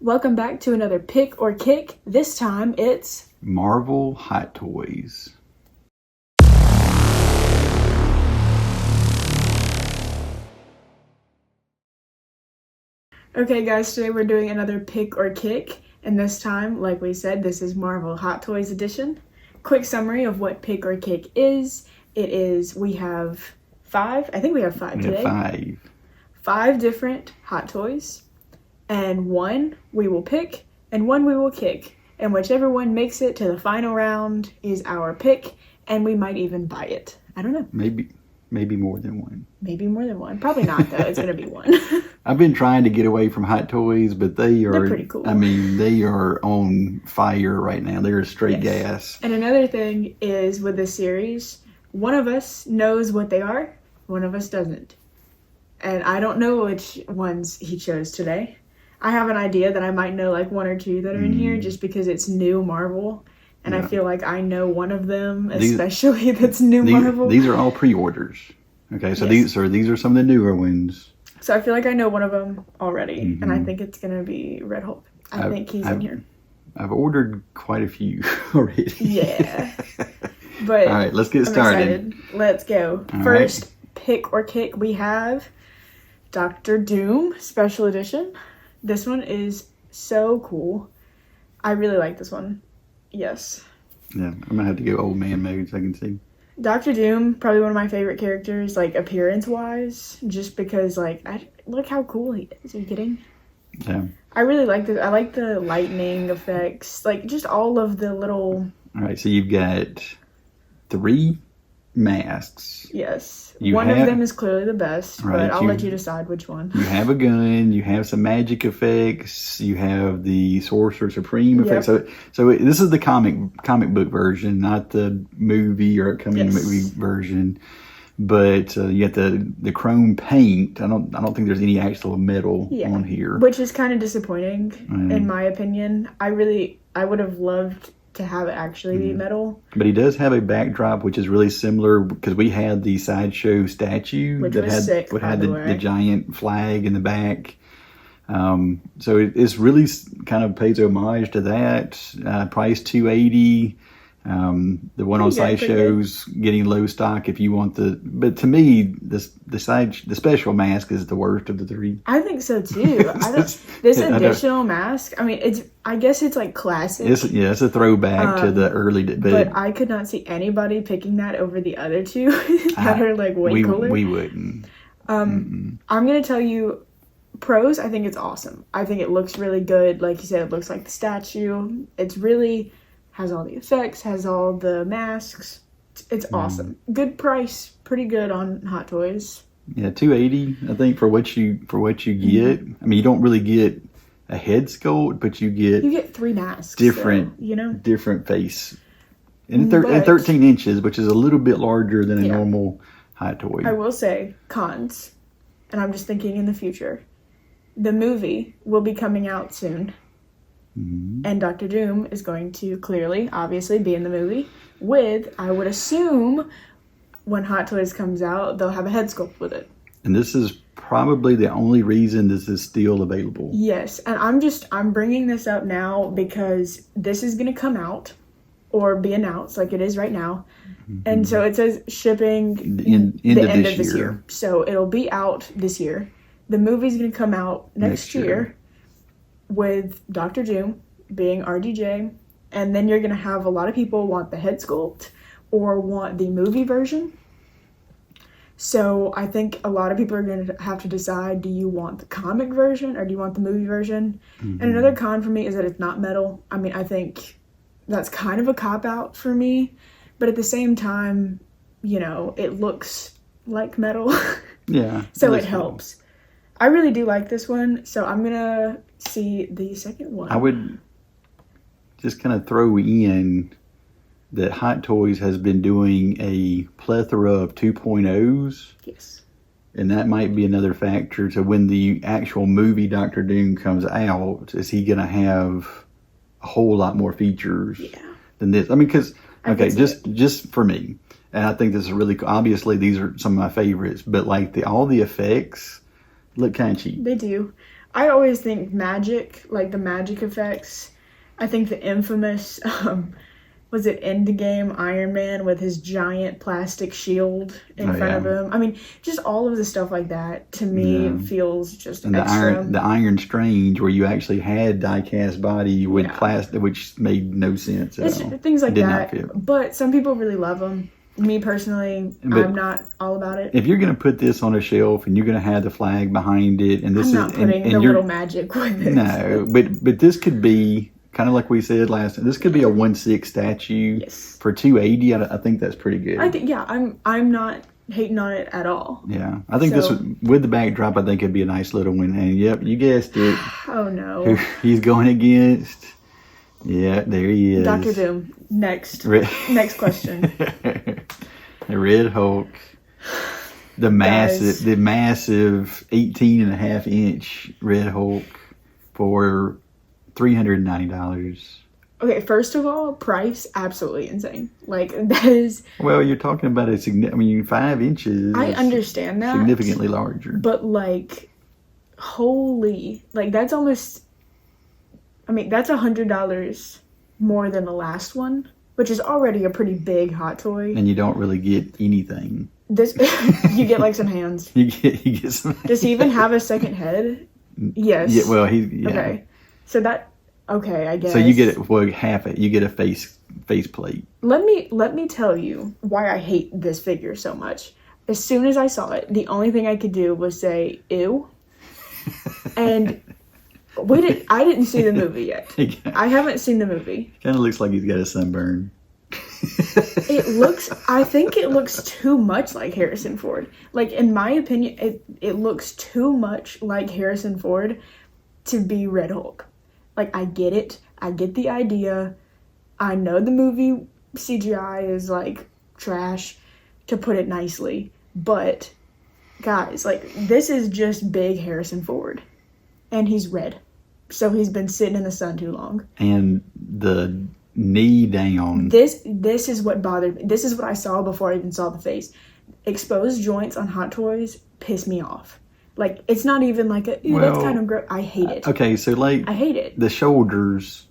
Welcome back to another Pick or Kick. This time it's Marvel Hot Toys. Okay guys, today we're doing another Pick or Kick, and this time, like we said, this is Marvel Hot Toys edition. Quick summary of what Pick or Kick is. We have five today. Five different Hot Toys. And one we will pick, and one we will kick. And whichever one makes it to the final round is our pick, and we might even buy it. I don't know. Maybe more than one. Maybe more than one. Probably not, though. It's going to be one. I've been trying to get away from Hot Toys, but they're pretty cool. I mean, they are on fire right now. They're straight gas. And another thing is with this series, one of us knows what they are, one of us doesn't. And I don't know which ones he chose today. I have an idea that I might know like one or two that are in here just because it's new Marvel. And I feel like I know one of them, especially that's new Marvel. These are all pre-orders. Okay, so these are some of the newer ones. So I feel like I know one of them already, and I think it's going to be Red Hulk. I think he's in here. I've ordered quite a few already. Yeah. But all right, let's get started. Let's go. First Pick or Kick, we have Doctor Doom Special Edition. This one is so cool. I really like this one. Yes. Yeah, I'm going to have to go old man mode so I can see. Dr. Doom, probably one of my favorite characters, like, appearance-wise, just because, like, look how cool he is. Are you kidding? Yeah. I really like this. I like the lightning effects, like, just all of the little... All right, so you've got 3 masks. Yes. One of them is clearly the best, but I'll let you decide which one. You have a gun, you have some magic effects, you have the Sorcerer Supreme effects. So this is the comic book version, not the movie or upcoming movie version. But you got the chrome paint. I don't think there's any actual metal on here, which is kind of disappointing in my opinion. I would have loved to have it actually be metal. But he does have a backdrop which is really similar because we had the Sideshow statue which was sick, had the giant flag in the back. So it's really kind of pays homage to that. Price $280. The one on Sideshow's getting low stock if you want but to me the special mask is the worst of the 3. I think so too. This additional mask, I mean, I guess it's like classic. It's a throwback to the early but I could not see anybody picking that over the other 2 that are like way cooler. We wouldn't. I'm gonna tell you pros. I think it's awesome. I think it looks really good. Like you said, it looks like the statue. It's really has all the effects, has all the masks. It's awesome. Good price, pretty good on Hot Toys. Yeah, $280, I think, for what you get. I mean, you don't really get a head sculpt, but you get 3 masks. Different, so, different face. And 13 inches, which is a little bit larger than a normal Hot Toy. I will say cons, and I'm just thinking in the future. The movie will be coming out soon. And Dr. Doom is going to obviously be in the movie with, I would assume, when Hot Toys comes out, they'll have a head sculpt with it. And this is probably the only reason this is still available. Yes, and I'm bringing this up now because this is going to come out or be announced like it is right now. And so it says shipping the end of this year. So it'll be out this year. The movie's going to come out next year. With Dr. Doom being RDJ, and then you're going to have a lot of people want the head sculpt or want the movie version. So I think a lot of people are going to have to decide, do you want the comic version or do you want the movie version? And another con for me is that it's not metal. I mean, I think that's kind of a cop-out for me, but at the same time, it looks like metal. Yeah. So it helps. I really do like this one, so I'm going to see the second one. I would just kind of throw in that Hot Toys has been doing a plethora of 2.0s. Yes. And that might be another factor to when the actual movie Dr. Doom comes out, is he going to have a whole lot more features than this? I mean, because, just for me, and I think this is really cool. Obviously, these are some of my favorites, but like all the effects look kind of cheap. They do. I always think magic, like the magic effects. I think the infamous, was it Endgame Iron Man with his giant plastic shield in front of him? I mean, just all of the stuff like that to me feels just and extra. The Iron Strange, where you actually had die-cast body with plastic, which made no sense at all. Things like that. But some people really love them. Me personally, I'm not all about it. If you're going to put this on a shelf and you're going to have the flag behind it, and this I'm not putting the little magic with it. No, but this could be kind of like we said last time. This could be a 1/6 statue for $280. I think that's pretty good. I think I'm not hating on it at all. Yeah, I think this with the backdrop, I think it'd be a nice little one. And yep, you guessed it. Oh no, he's going against. Yeah, there he is. Dr. Doom. Next next question. The Red Hulk. The massive 18.5-inch Red Hulk for $390. Okay, first of all, price absolutely insane. Like that is. Well, you're talking about 5 inches. I understand that. Significantly larger. But like, holy, like that's almost. I mean, that's $100 more than the last one, which is already a pretty big hot toy. And you don't really get anything. This you get like some hands. You get some. Does he even have a second head? Yes. Yeah. Well, Okay. So that. Okay, I guess. So you get half it. You get a face plate. Let me tell you why I hate this figure so much. As soon as I saw it, the only thing I could do was say ew. And I didn't see the movie yet. I haven't seen the movie. Kind of looks like he's got a sunburn. I think it looks too much like Harrison Ford. Like, in my opinion, it looks too much like Harrison Ford to be Red Hulk. Like, I get it. I get the idea. I know the movie CGI is, like, trash, to put it nicely. But, guys, like, this is just big Harrison Ford. And he's red. So he's been sitting in the sun too long. And the knee down. This is what bothered me. This is what I saw before I even saw the face. Exposed joints on Hot Toys piss me off. Like, it's not even like that's kind of gross. I hate it. Okay, so like I hate it. The shoulders,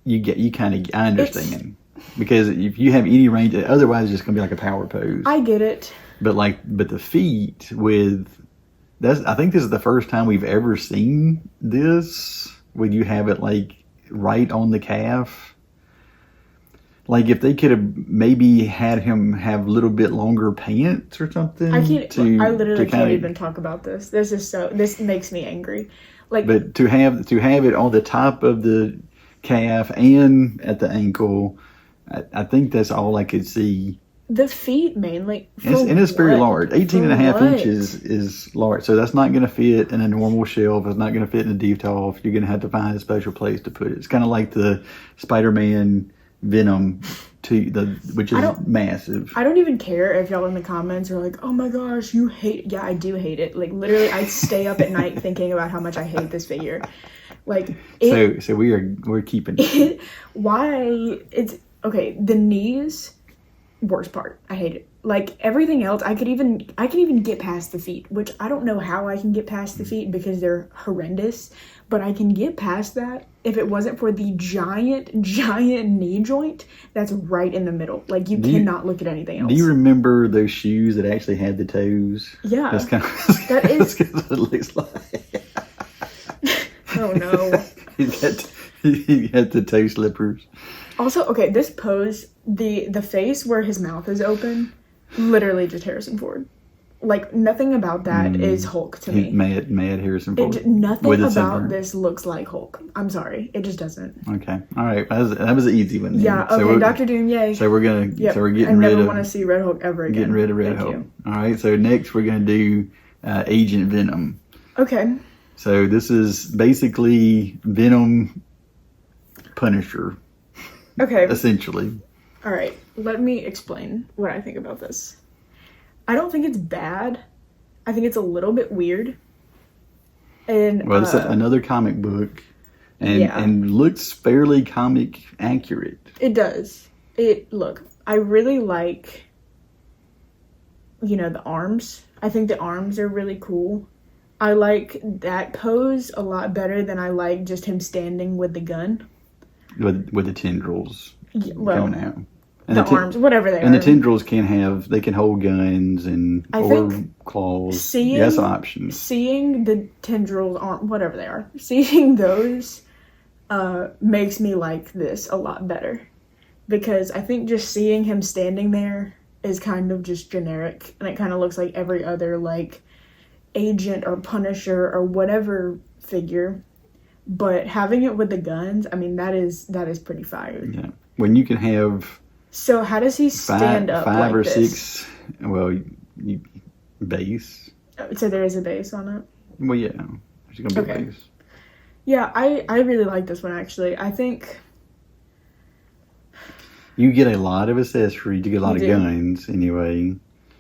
I understand. Because if you have any range, otherwise it's just gonna be like a power pose. I get it. But the feet I think this is the first time we've ever seen this when you have it like right on the calf. Like, if they could have maybe had him have a little bit longer pants or something. I literally can't even talk about this. This makes me angry. Like, but to have it on the top of the calf and at the ankle, I think that's all I could see. The feet mainly. And it's very large. 18.5 inches is large. So that's not going to fit in a normal shelf. It's not going to fit in a detolf. You're going to have to find a special place to put it. It's kind of like the Spider-Man Venom, which is massive. I don't even care if y'all in the comments are like, oh my gosh, you hate it. Yeah, I do hate it. Like, literally, I stay up at night thinking about how much I hate this figure. Like, so we're keeping it. Why? It's okay. The knees, worst part. I hate it. Like, everything else, I could even get past the feet, which I don't know how I can get past the feet because they're horrendous, but I can get past that if it wasn't for the giant knee joint that's right in the middle. Like, you cannot look at anything else. Do you remember those shoes that actually had the toes? Yeah. That's kind of what it looks like. Oh no. He had the toe slippers. Also, okay, this pose, the face where his mouth is open, literally just Harrison Ford. Like, nothing about that is Hulk to me. Mad Harrison Ford. Nothing about this looks like Hulk. I'm sorry. It just doesn't. Okay. All right. That was an easy one. Yeah. Okay, so Dr. Doom, yay. So we're getting rid of... I never want to see Red Hulk ever again. Getting rid of Red Hulk. All right. So next we're going to do Agent Venom. Okay. So this is basically Venom Punisher. Okay. Essentially. All right. Let me explain what I think about this. I don't think it's bad. I think it's a little bit weird. And well, it's another comic book, and looks fairly comic accurate. It does. Look, I really like, the arms. I think the arms are really cool. I like that pose a lot better than I like just him standing with the gun. With the tendrils Well, coming out. And the arms, whatever they are. And the tendrils they can hold guns or claws. That's options. Seeing the tendrils, whatever they are, seeing those makes me like this a lot better. Because I think just seeing him standing there is kind of just generic. And it kind of looks like every other, like, Agent or Punisher or whatever figure. But having it with the guns, I mean, that is pretty fire. Yeah. When you can have... So how does he stand up five like or this? six, well, base. So there is a base on it? Well, yeah. There's going to be a base. Yeah, I really like this one, actually. I think... You get a lot of accessories. You get a lot of guns, anyway.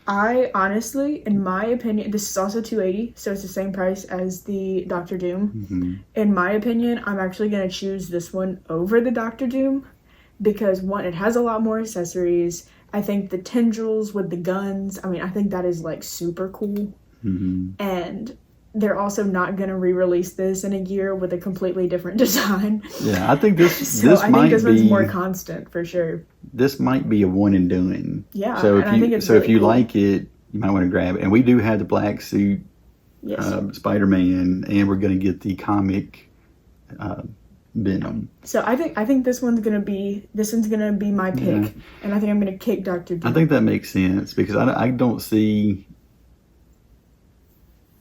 I honestly, in my opinion, this is also $280, so it's the same price as the Doctor Doom. Mm-hmm. In my opinion, I'm actually going to choose this one over the Doctor Doom. Because, one, it has a lot more accessories. I think the tendrils with the guns, I mean, I think that is, like, super cool. Mm-hmm. And they're also not going to re-release this in a year with a completely different design. Yeah, I think this one's more constant, for sure. This might be a one and done. Yeah, so if you cool. like it, you might want to grab it. And we do have the black suit Spider-Man, and we're going to get the comic Venom. So I think this one's gonna be my pick, and I think I'm gonna kick Dr. Doom. I think that makes sense because I don't see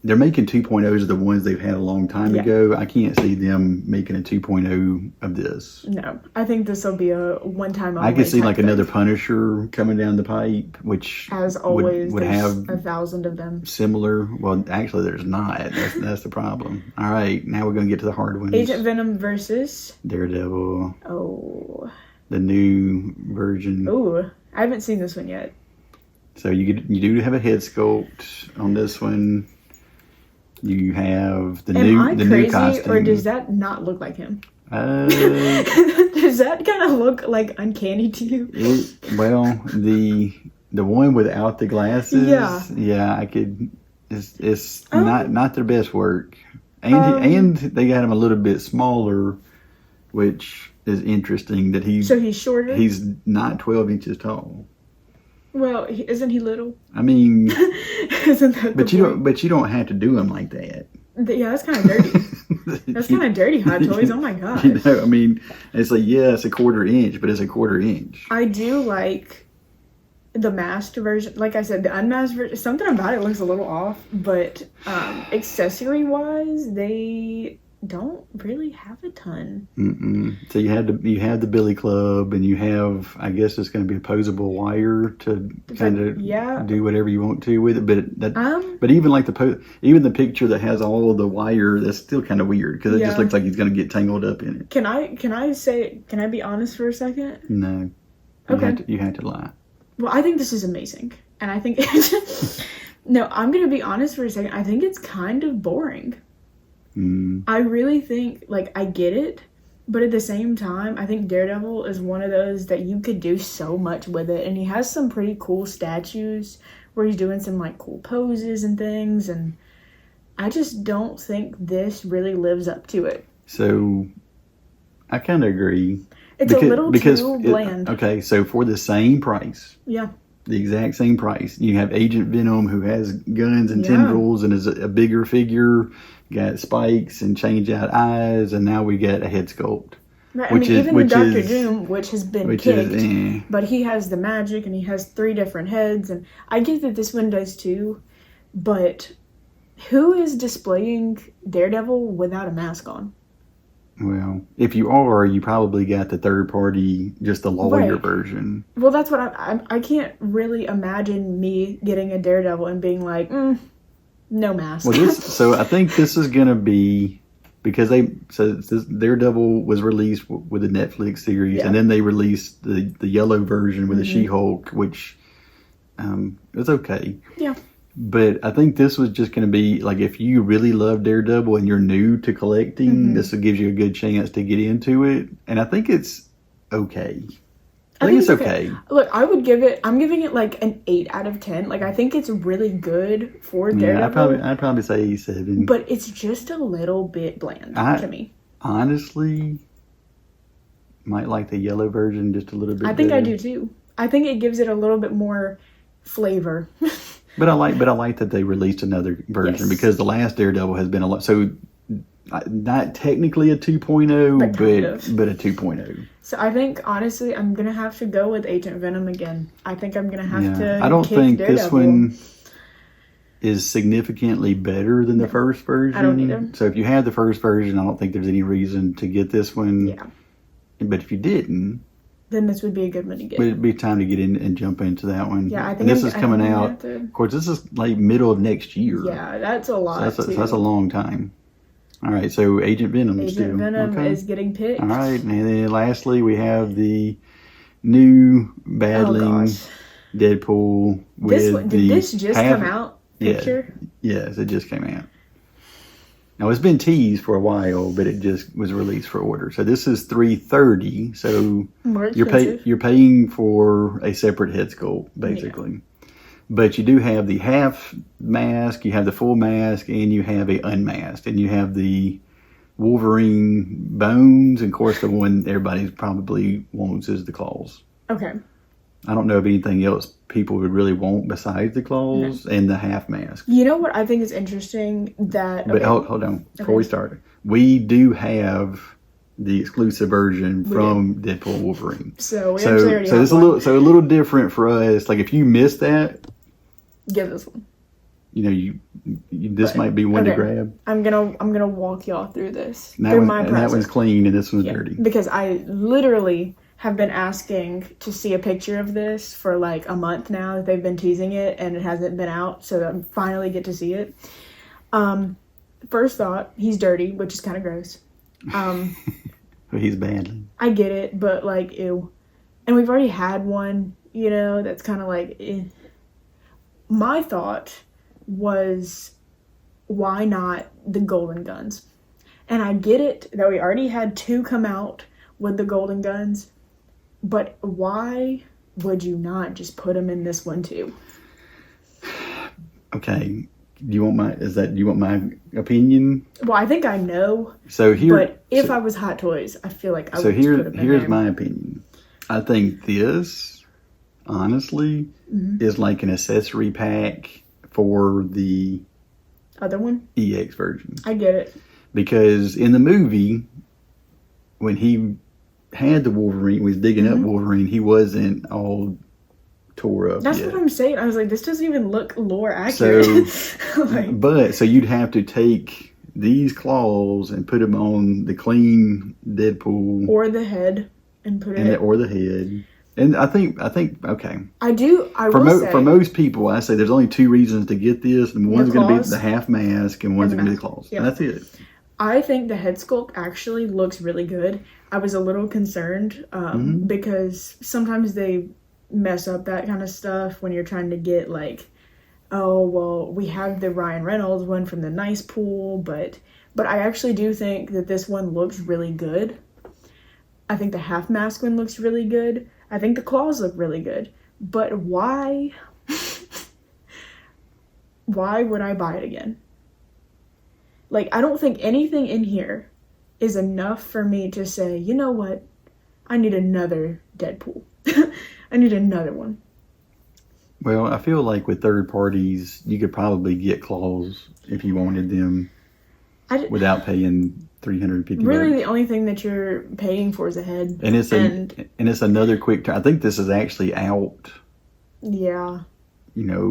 they're making 2.0s of the ones they've had a long time ago. I can't see them making a 2.0 of this. No, I think this will be a one-time only. I could see like another Punisher coming down the pipe, which as always would have 1,000 of them. Similar. Well, actually, there's not. That's the problem. All right, now we're gonna get to the hard ones. Agent Venom versus Daredevil. Oh. The new version. Oh, I haven't seen this one yet. So you do have a head sculpt on this one. You have the new costume. Or does that not look like him? Does that kind of look like uncanny to you? The one without the glasses. Yeah, I could. It's not their best work, and they got him a little bit smaller, which is interesting. That he's shorter. He's not 12 inches tall. Well, isn't he little? I mean, isn't that? But you don't have to do him like that. Yeah, that's kind of dirty. That's kind of dirty, Hot Toys. Oh my god. I mean, it's like it's a 1/4 inch, but it's a 1/4 inch. I do like the masked version. Like I said, the unmasked version. Something about it looks a little off, but accessory wise, they don't really have a ton. So you have the Billy Club, and you have, I guess it's going to be opposable wire to kind of do whatever you want to with it. But even like even the picture that has all of the wire, that's still kind of weird because it just looks like he's going to get tangled up in it. Can I be honest for a second? No. You have to lie. Well, I think this is amazing, and I think no, I'm going to be honest for a second. I think it's kind of boring. I really think, like, I get it, but at the same time, I think Daredevil is one of those that you could do so much with it, and he has some pretty cool statues where he's doing some, like, cool poses and things, and I just don't think this really lives up to it. So, I kind of agree. It's a little too bland. Okay, so for the same price. Yeah. The exact same price. You have Agent Venom, who has guns and tendrils and is a bigger figure, got spikes and change out eyes, and now we get a head sculpt. Right. Even the Dr. Doom, which has been kicked, but he has the magic and he has 3 different heads, and I get that this one does too, but who is displaying Daredevil without a mask on? Well, if you are, you probably got the third party, just the lawyer version. Well, that's what I can't really imagine me getting a Daredevil and being like, no mask. Well, so I think this is going to be, because this Daredevil was released with the Netflix series, and then they released the yellow version with the She-Hulk, which was okay. Yeah. But I think this was just going to be, like, if you really love Daredevil and you're new to collecting, this will give you a good chance to get into it. And I think it's okay. I think it's okay. Look, I'm giving it like an 8 out of 10. Like, I think it's really good for Daredevil. Yeah, I'd probably say 7. But it's just a little bit bland to me. Honestly, might like the yellow version just a little bit I think better. I do too. I think it gives it a little bit more flavor. But I like that they released another version because the last Daredevil has been a lot. So not technically a 2.0, but a 2.0. So I think honestly, I'm gonna have to go with Agent Venom again. I think I'm gonna have to. I don't think Daredevil. This one is significantly better than the first version. I don't either. So if you had the first version, I don't think there's any reason to get this one. Yeah. But if you didn't, then this would be a good one to get. It'd be time to get in and jump into that one. Yeah, I think this is coming out. Of course, this is like middle of next year. Yeah, that's a lot. So that's a long time. All right, so Agent Venom. Agent Venom is getting picked. All right, and then lastly we have the new battling Deadpool with did this just come out? Picture? Yes, it just came out. Now it's been teased for a while, but it just was released for order. So this is $330. So you're paying for a separate head sculpt, basically. Yeah. But you do have the half mask, you have the full mask, and you have a unmasked, and you have the Wolverine bones, and of course the one everybody probably wants is the claws. Okay. I don't know of anything else people would really want besides the claws and the half mask. You know what I think is interesting But hold on, before we start, we do have the exclusive version from Deadpool Wolverine. So we actually already have it's a little different for us. Like if you missed that, get this one. You this might be one to grab. I'm gonna walk y'all through this. That one's clean and this one's dirty. Because I literally have been asking to see a picture of this for like a month now. They've been teasing it and it hasn't been out, so I finally get to see it. First thought, he's dirty, which is kind of gross. He's badly. I get it, but like, ew. And we've already had one, that's kind of like, eh. My thought was, why not the golden guns? And I get it that we already had 2 come out with the golden guns, but why would you not just put them in this one too? Okay. Do you want my opinion? Well, I think I know. But if I was Hot Toys, I feel like I would just put them in here's my opinion. I think this, honestly, is like an accessory pack for the other one? EX version. I get it. Because in the movie, when he had the Wolverine, was digging up Wolverine, he wasn't all tore up. That's what I'm saying. I was like, this doesn't even look lore accurate. So you'd have to take these claws and put them on the clean Deadpool, or the head, and put it, or the head. And I think okay. For most people, I say there's only 2 reasons to get this, and one's going to be the half mask, and one's going to be the claws. Yep. And that's it. I think the head sculpt actually looks really good. I was a little concerned because sometimes they mess up that kind of stuff when you're trying to get like, oh, well, we have the Ryan Reynolds one from the Nice Pool, but I actually do think that this one looks really good. I think the half mask one looks really good. I think the claws look really good. But why? Why would I buy it again? Like, I don't think anything in here is enough for me to say, you know what? I need another Deadpool. I need another one. Well, I feel like with third parties, you could probably get claws if you wanted them without paying $350. Really, the only thing that you're paying for is a head. And it's another quick turn. I think this is actually out. Yeah.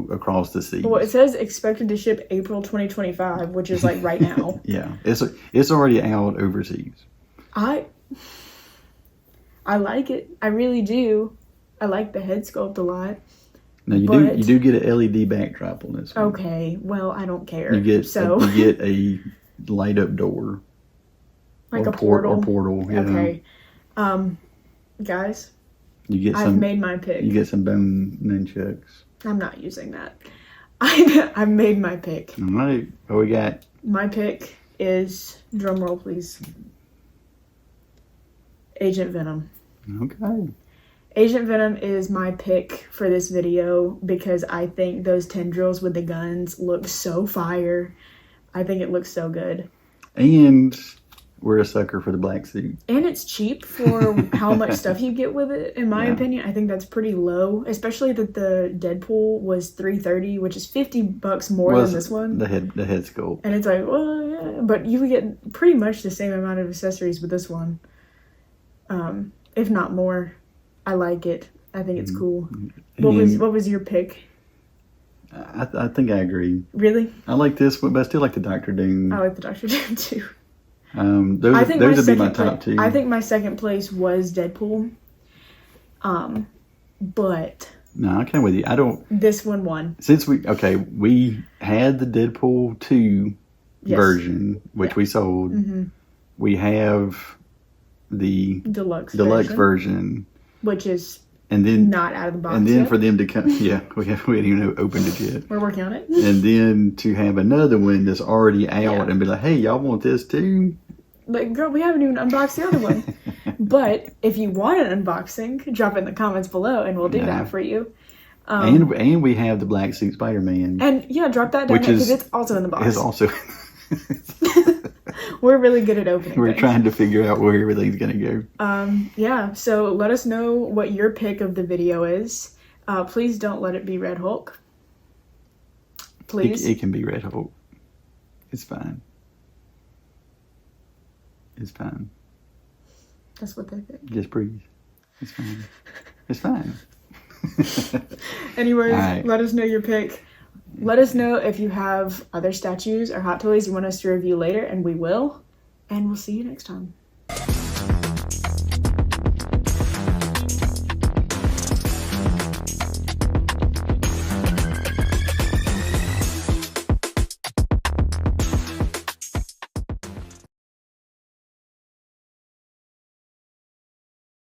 Across the seas. Well, it says expected to ship April 2025, which is like right now. Yeah, it's already out overseas. I like it. I really do. I like the head sculpt a lot. Now you do get an LED backdrop on this one. Okay, well I don't care. You get a light up door, like a portal. Okay, guys, I've made my pick. You get some bone nunchucks. I'm not using that. I've made my pick. All right, what we got? My pick is, drum roll please, Agent Venom. Okay. Agent Venom is my pick for this video because I think those tendrils with the guns look so fire. I think it looks so good. And we're a sucker for the black suit. And it's cheap for how much stuff you get with it, in my opinion. I think that's pretty low, especially that the Deadpool was $330, which is $50 more than this one. The head sculpt. And it's like, well, yeah, but you would get pretty much the same amount of accessories with this one, if not more. I like it. I think it's cool. What was your pick? I think I agree. Really? I like this one, but I still like the Doctor Doom. I like the Doctor Doom too. Those would be my top two. I think my second place was Deadpool. But no, I'm kind of with you. I don't. This one won. Since we had the Deadpool 2 version, which we sold. Mm-hmm. We have the deluxe version, which is not out of the box. And then yet. For them to come, we haven't even opened it yet. We're working on it. And then to have another one that's already out and be like, hey, y'all want this too? Like, girl, we haven't even unboxed the other one. But if you want an unboxing, drop it in the comments below, and we'll do that for you. And we have the Black Suit Spider-Man. And drop that down because it's also in the box. It's also. We're really good at opening. We're trying to figure out where everything's going to go. So let us know what your pick of the video is. Please don't let it be Red Hulk. Please. It can be Red Hulk. It's fine. It's fine. That's what they think. Just breathe. It's fine. It's fine. Anyways, let us know your pick. Let us know if you have other statues or Hot Toys you want us to review later, and we will. And we'll see you next time.